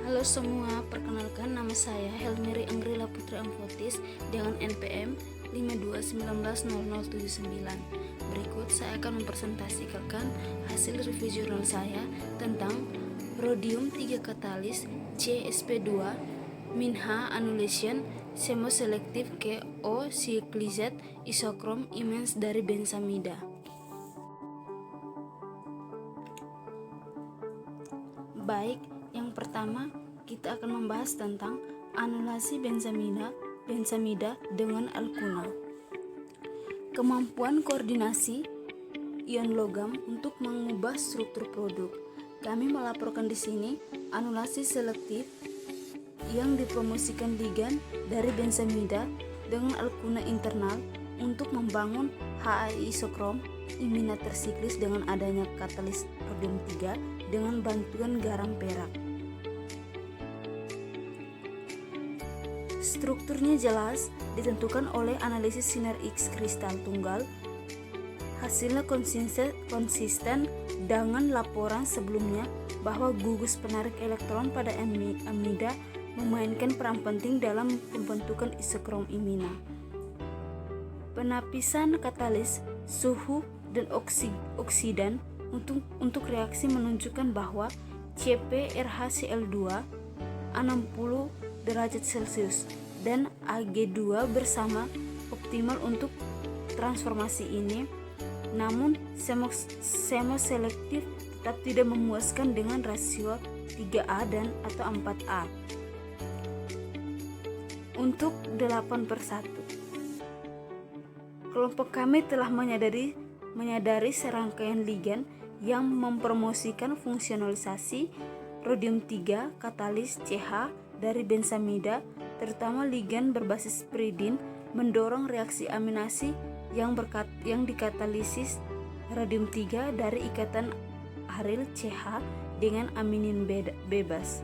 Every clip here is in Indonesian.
Halo semua, perkenalkan nama saya Helmiri Anggrila Putri Amfotis dengan NPM 52190079. Berikut saya akan mempresentasikan hasil review jurnal saya tentang rhodium 3 katalis CsP2 Minha annulation semoselektif KO cyclizate isokrom imens dari bensamida. Baik, yang pertama kita akan membahas tentang anulasi bensamida dengan alkuna. Kemampuan koordinasi ion logam untuk mengubah struktur produk. Kami melaporkan di sini anulasi selektif yang dipromosikan ligan dari bensamida dengan alkuna internal untuk membangun HAI isokrom imina tersiklis dengan adanya katalis rhodium 3 dengan bantuan garam perak. Strukturnya jelas ditentukan oleh analisis sinar X kristal tunggal. Hasilnya konsisten dengan laporan sebelumnya bahwa gugus penarik elektron pada amida memainkan peran penting dalam pembentukan isokrom imina. Penapisan katalis, suhu, dan oksidan untuk reaksi menunjukkan bahwa CpRHCl2 60 derajat Celcius dan Ag2 bersama optimal untuk transformasi ini, namun semoselektif tetap tidak memuaskan dengan rasio 3A dan atau 4A untuk 8/1. Kelompok kami telah menyadari serangkaian ligan yang mempromosikan fungsionalisasi rhodium 3 katalis CH dari bensamida, terutama ligan berbasis pyridin mendorong reaksi aminasi yang dikatalisis rhodium 3 dari ikatan aril CH dengan aminin bebas.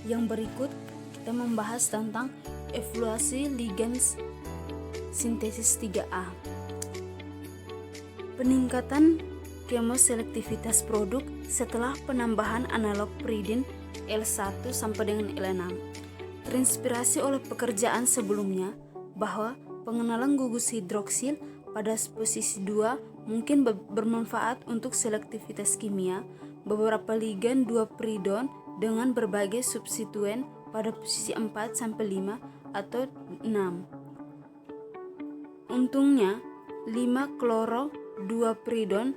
Yang berikut kita membahas tentang evaluasi ligan sintesis 3A. Peningkatan kemoselektivitas produk setelah penambahan analog pyridin L1 sampai dengan L6 terinspirasi oleh pekerjaan sebelumnya bahwa pengenalan gugus hidroksil pada posisi 2 mungkin bermanfaat untuk selektivitas kimia. Beberapa ligan 2 pyridon dengan berbagai substituen pada posisi 4 sampai 5 atau 6. Untungnya 5 kloro 2 pyridon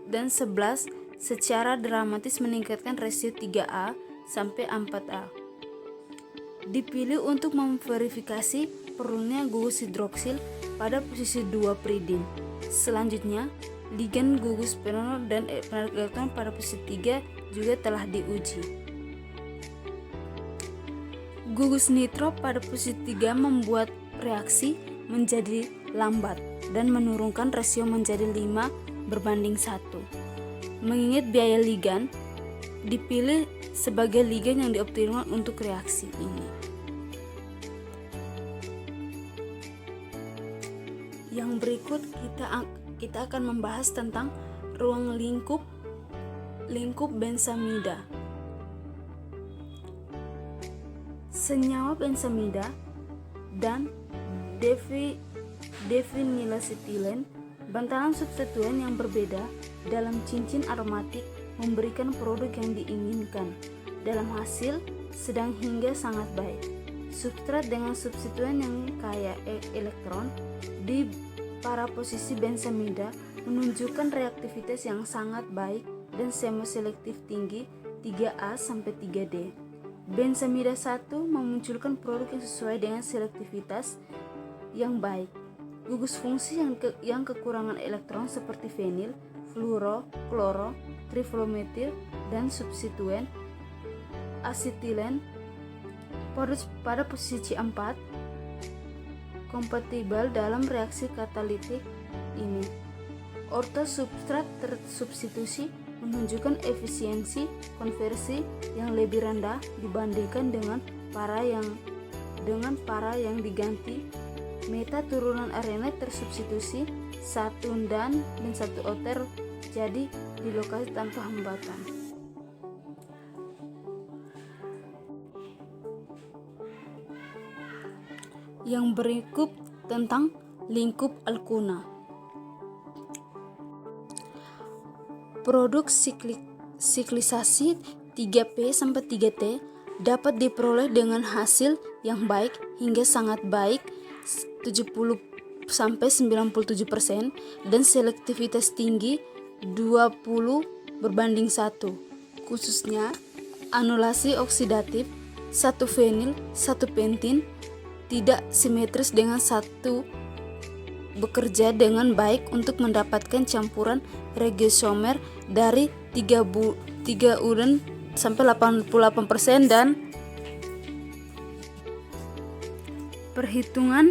dan 11 secara dramatis meningkatkan rasio 3A sampai 4A. Dipilih untuk memverifikasi perlunya gugus hidroksil pada posisi 2 pyridin. Selanjutnya, ligan gugus penonor dan penarik elektron pada posisi 3 juga telah diuji. Gugus nitro pada posisi 3 membuat reaksi menjadi lambat dan menurunkan rasio menjadi 5/1. Mengingat biaya ligan, dipilih sebagai ligan yang dioptimalkan untuk reaksi ini. Yang berikut kita akan membahas tentang ruang lingkup bensamida. Senyawa bensamida dan devinylacetylene, bantalan substituen yang berbeda dalam cincin aromatik, memberikan produk yang diinginkan. Dalam hasil sedang hingga sangat baik. Substrat dengan substituen yang kaya elektron di para posisi bensamida menunjukkan reaktivitas yang sangat baik dan semoselektif tinggi 3A sampai 3D. Bensamida 1 memunculkan produk yang sesuai dengan selektivitas yang baik. Gugus fungsi yang kekurangan elektron seperti fenil, fluoro, kloro, trifluometil, dan substituen asetilen pada posisi 4 kompatibel dalam reaksi katalitik ini. Ortosubstrat tersubstitusi menunjukkan efisiensi konversi yang lebih rendah dibandingkan dengan para yang diganti. Meta turunan RNA tersubstitusi satu dan satu O terjadi di lokasi tanpa hambatan. Yang berikut tentang lingkup Alcuna. Produk siklisasi 3P sampai 3T dapat diperoleh dengan hasil yang baik hingga sangat baik 70 sampai 97% dan selektivitas tinggi 20:1. Khususnya anulasi oksidatif 1 fenil 1 pentin tidak simetris dengan satu bekerja dengan baik untuk mendapatkan campuran regiosomer dari 3 uren sampai 88% dan perhitungan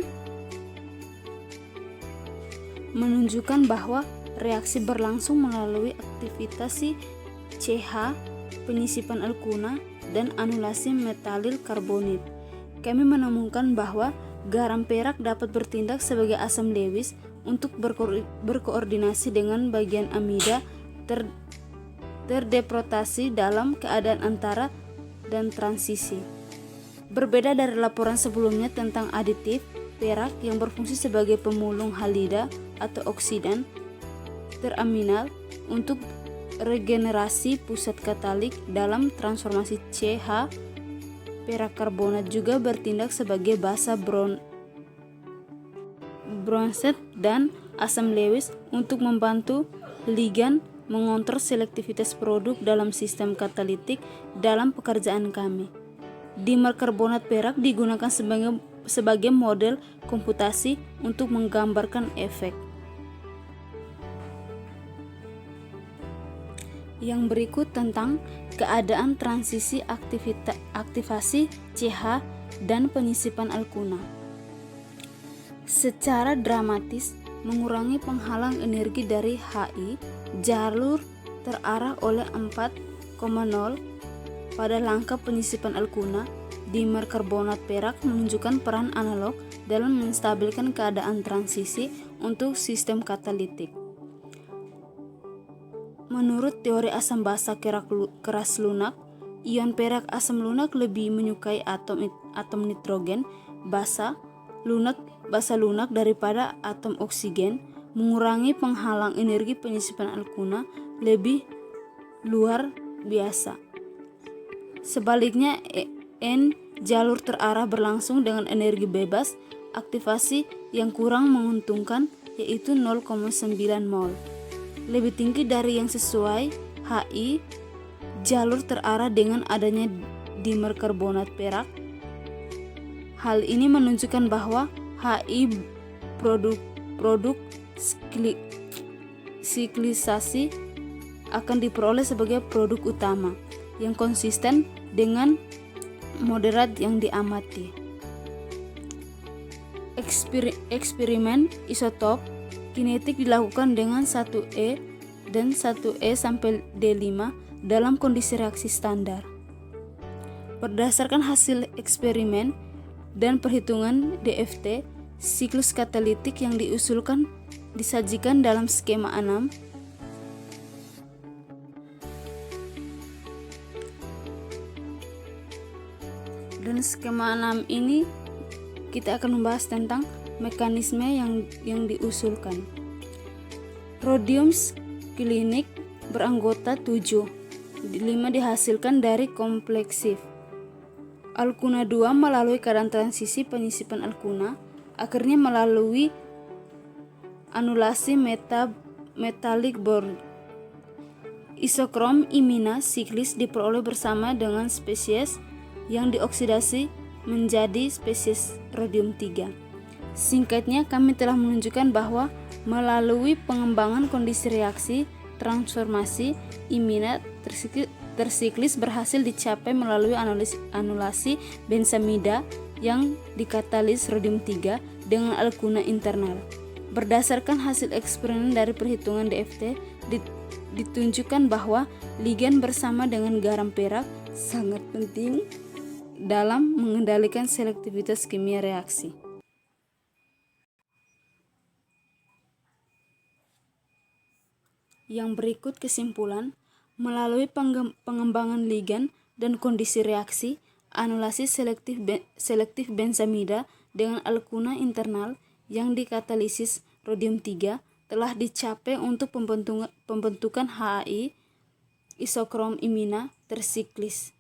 menunjukkan bahwa reaksi berlangsung melalui aktivitas CH, penyisipan Alcuna, dan anulasi metalil karbonit. Kami menemukan bahwa garam perak dapat bertindak sebagai asam Lewis untuk berkoordinasi dengan bagian amida terdeprotasi dalam keadaan antara dan transisi. Berbeda dari laporan sebelumnya tentang aditif perak yang berfungsi sebagai pemulung halida atau oksidan teraminal untuk regenerasi pusat katalik dalam transformasi CH, perak karbonat juga bertindak sebagai basa bronset dan asam Lewis untuk membantu ligan mengontrol selektivitas produk dalam sistem katalitik. Dalam pekerjaan kami, dimer karbonat perak digunakan sebagai model komputasi untuk menggambarkan efek. Yang berikut tentang keadaan transisi aktivasi CH dan penyisipan Alcuna. Secara dramatis mengurangi penghalang energi dari HI, jalur terarah oleh 4,0 pada langkah penyisipan Alcuna. Dimer karbonat perak menunjukkan peran analog dalam menstabilkan keadaan transisi untuk sistem katalitik. Menurut teori asam basa keras lunak, ion perak asam lunak lebih menyukai atom nitrogen basa lunak daripada atom oksigen, mengurangi penghalang energi penyisipan Alcuna lebih luar biasa. Sebaliknya, N jalur terarah berlangsung dengan energi bebas aktivasi yang kurang menguntungkan, yaitu 0,9 mol. Lebih tinggi dari yang sesuai HI, jalur terarah dengan adanya dimer karbonat perak. Hal ini menunjukkan bahwa HI produk siklisasi akan diperoleh sebagai produk utama yang konsisten dengan moderat yang diamati. Eksperimen isotop kinetik dilakukan dengan 1E dan 1E sampai D5 dalam kondisi reaksi standar. Berdasarkan hasil eksperimen dan perhitungan DFT, siklus katalitik yang diusulkan disajikan dalam skema 6. Dan skema 6 ini kita akan membahas tentang mekanisme yang diusulkan. Rhodium klinik beranggota 7, 5 dihasilkan dari kompleksif. Alcuna 2 melalui keadaan transisi penyisipan Alcuna, akhirnya melalui anulasi metalik bond. Isokrom imina siklis diperoleh bersama dengan spesies yang dioksidasi menjadi spesies rhodium 3. Singkatnya, kami telah menunjukkan bahwa melalui pengembangan kondisi reaksi transformasi imina tersiklis berhasil dicapai melalui anulasi bensamida yang dikatalis rhodium 3 dengan Alcuna internal. Berdasarkan hasil eksperimen dari perhitungan DFT, ditunjukkan bahwa ligan bersama dengan garam perak sangat penting dalam mengendalikan selektivitas kimia reaksi. Yang berikut kesimpulan, melalui pengembangan ligan dan kondisi reaksi, anulasi selektif benzamida dengan alkuna internal yang dikatalisis rhodium 3 telah dicapai untuk pembentukan HAI isokrom imina tersiklisis.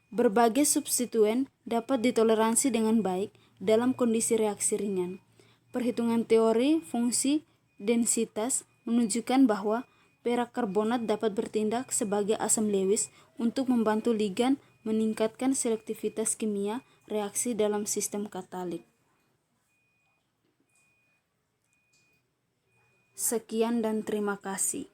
Berbagai substituen dapat ditoleransi dengan baik dalam kondisi reaksi ringan. Perhitungan teori fungsi densitas menunjukkan bahwa perak karbonat dapat bertindak sebagai asam Lewis untuk membantu ligan meningkatkan selektivitas kimia reaksi dalam sistem katalik. Sekian dan terima kasih.